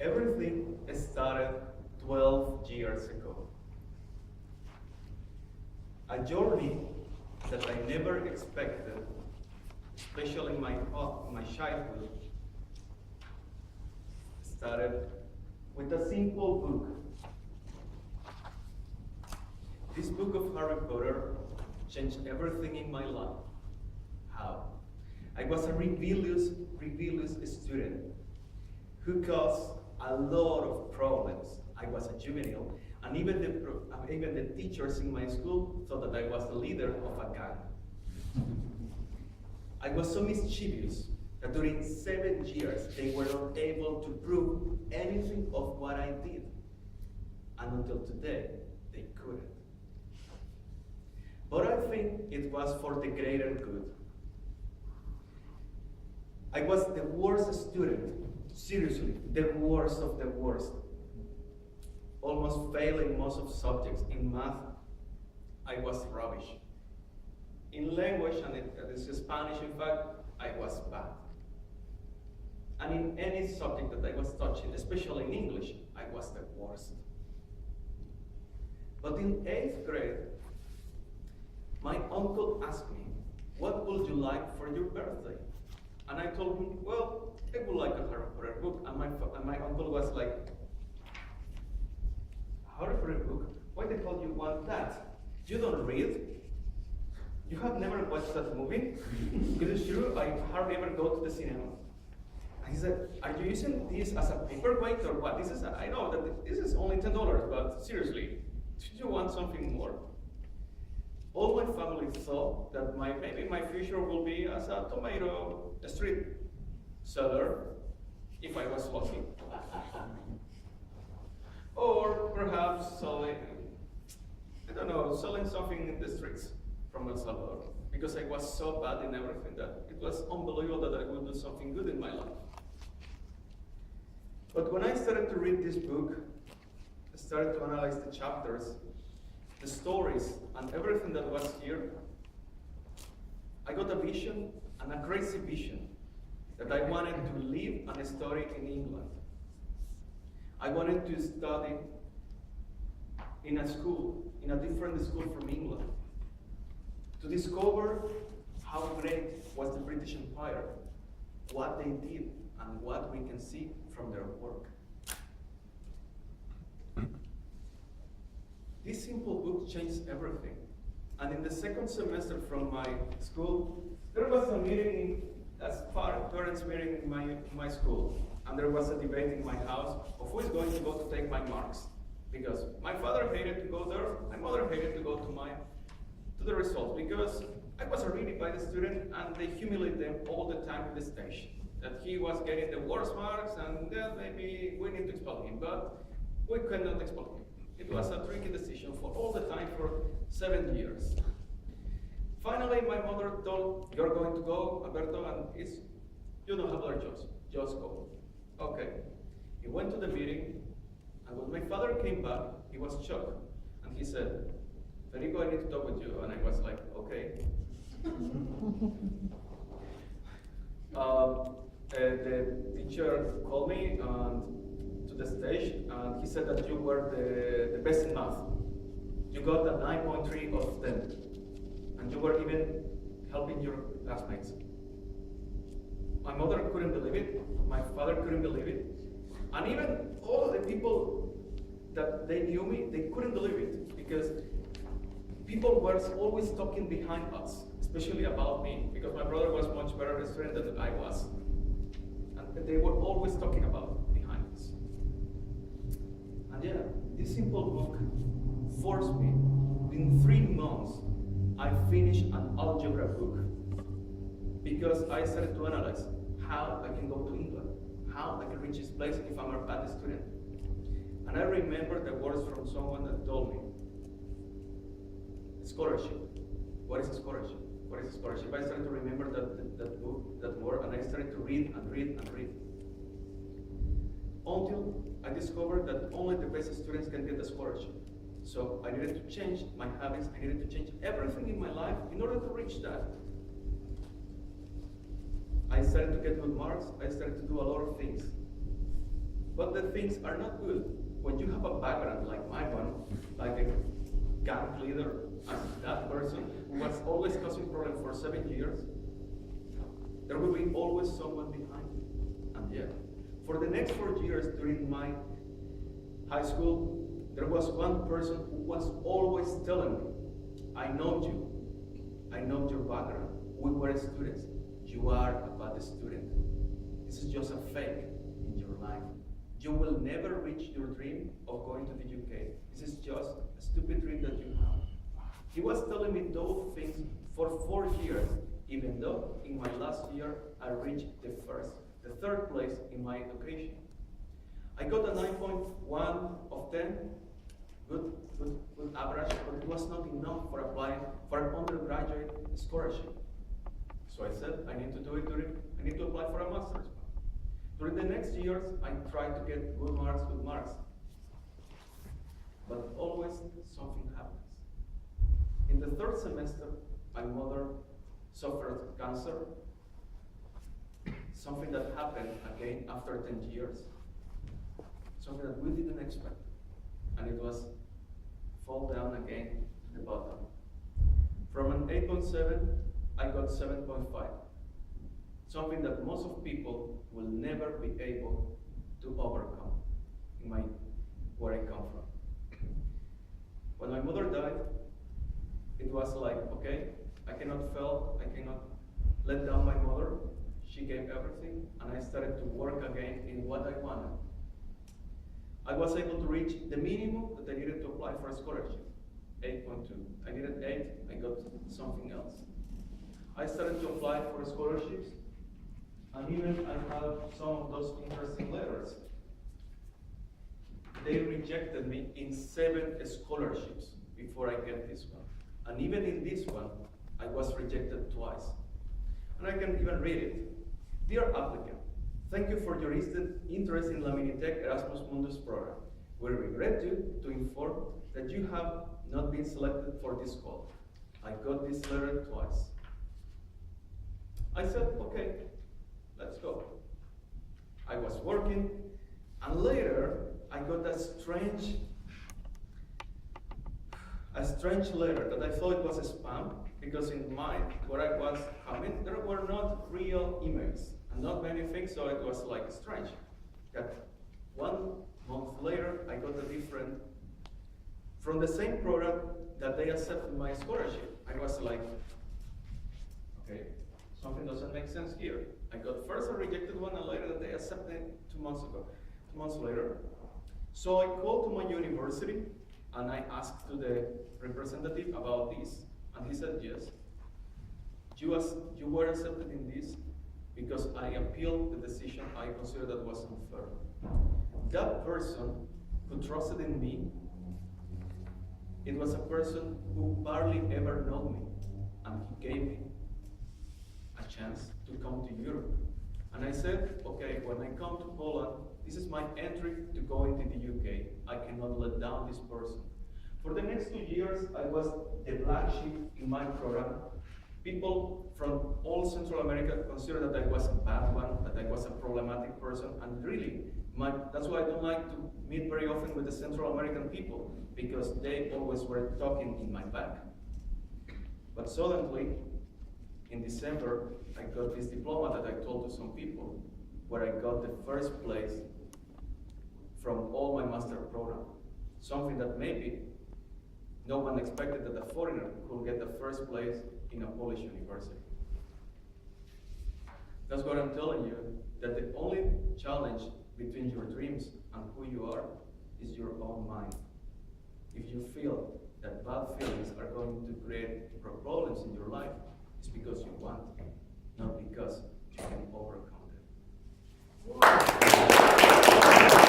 Everything started 12 years ago. A journey that I never expected, especially in my childhood, started with a simple book. This book of Harry Potter changed everything in my life. How? I was a rebellious student who caused a lot of problems. I was a juvenile, and even the teachers in my school thought that I was the leader of a gang. I was so mischievous that during 7 years they were not able to prove anything of what I did. And until today, they couldn't. But I think it was for the greater good. I was the worst student, seriously, the worst of the worst. Almost failing most of subjects. In math, I was rubbish. In language, and this is Spanish, in fact, I was bad. And in any subject that I was touching, especially in English, I was the worst. But in 8th grade, my uncle asked me, "What would you like for your birthday?" And I told him, "Well, I would like a Harry Potter book." And my uncle was like, "Harry Potter book? Why the hell do you want that? You don't read? You have never watched that movie? It is true, I hardly ever go to the cinema." And he said, "Are you using this as a paperweight or what? I know that this is only $10, but seriously, do you want something more?" All my family thought that maybe my future will be as a tomato street seller, if I was lucky. Or perhaps selling something in the streets from El Salvador. Because I was so bad in everything that it was unbelievable that I would do something good in my life. But when I started to read this book, I started to analyze the chapters, the stories, and everything that was here, I got a vision, and a crazy vision, that I wanted to live and study in England. I wanted to study in a school, in a different school from England, to discover how great was the British Empire, what they did, and what we can see from their work. This simple book changed everything. And in the second semester from my school, there was a meeting, parents meeting in my school. And there was a debate in my house of who is going to go to take my marks. Because my father hated to go there, my mother hated to go to the results. Because I was a really bad student, and they humiliated them all the time in the station. That he was getting the worst marks, and then maybe we need to expel him. But we could not expel him. It was a tricky decision for all the time for 7 years. Finally, my mother told, "You're going to go, Alberto, and you don't have other choice. Just go." Okay. He went to the meeting, and when my father came back, he was shocked. And he said, "Federico, I need to talk with you." And I was like, "Okay." The teacher called me to the stage, and he said that you were the best in math. You got a 9.3 out of 10, and you were even helping your classmates. My mother couldn't believe it, my father couldn't believe it, and even all the people that they knew me, they couldn't believe it, because people were always talking behind us, especially about me, because my brother was much better a student than I was. And they were always talking about behind us. And yeah, this simple book forced me. In 3 months, I finished an algebra book, because I started to analyze how I can go to England, how I can reach this place if I'm a bad student. And I remember the words from someone that told me, scholarship. What is a scholarship? What is a scholarship? I started to remember that book, that word, and I started to read and read and read. Until I discovered that only the best students can get a scholarship. So I needed to change my habits, I needed to change everything in my life in order to reach that. I started to get good marks, I started to do a lot of things. But the things are not good. When you have a background like my one, like a gang leader, and that person who was always causing problems for 7 years, there will be always someone behind you. And yeah, for the next 4 years during my high school, there was one person who was always telling me, I know you. I know your background. We were students. You are a bad student. This is just a fake in your life. You will never reach your dream of going to the UK. This is just a stupid dream that you have. He was telling me those things for 4 years, even though in my last year I reached the third place in my education. I got a 9.1 of 10, good average, but it was not enough for applying for an undergraduate scholarship. So I said, I need to do it I need to apply for a master's. During the next years, I tried to get good marks. But always something happens. In the third semester, my mother suffered cancer, something that happened again after 10 years, something that we didn't expect. And it was fall down again to the bottom. From an 8.7, I got 7.5. Something that most of people will never be able to overcome where I come from. When my mother died, it was like, okay, I cannot let down my mother. She gave everything, and I started to work again in what I wanted. I was able to reach the minimum that I needed to apply for a scholarship, 8.2. I needed 8, I got something else. I started to apply for scholarships, and even I have some of those interesting letters. They rejected me in 7 scholarships before I get this one. And even in this one, I was rejected twice. And I can even read it. Dear applicant, thank you for your interest in La Minitech Erasmus Mundus program. We regret to inform that you have not been selected for this call. I got this letter twice. I said, okay, let's go. I was working, and later I got a strange letter that I thought it was a spam, because in mine, where I was coming, there were not real emails and not many things, so it was like strange. That 1 month later, I got a different, from the same program that they accepted my scholarship. I was like, okay, something doesn't make sense here. I got first a rejected one, and later that they accepted 2 months ago, 2 months later. So I called to my university, and I asked to the representative about this, and he said, yes, you were accepted in this because I appealed the decision I considered that was unfair. That person who trusted in me, it was a person who barely ever knew me, and he gave me a chance to come to Europe. And I said, okay, when I come to Poland, this is my entry to go into the UK. I cannot let down this person. For the next 2 years, I was the black sheep in my program. People from all Central America considered that I was a bad one, that I was a problematic person, and really, that's why I don't like to meet very often with the Central American people, because they always were talking in my back. But suddenly, in December, I got this diploma that I told to some people, where I got the first place from all my master program. Something that maybe no one expected that a foreigner could get the first place in a Polish university. That's what I'm telling you, that the only challenge between your dreams and who you are is your own mind. If you feel that bad feelings are going to create problems in your life, it's because you want, not because you can overcome them.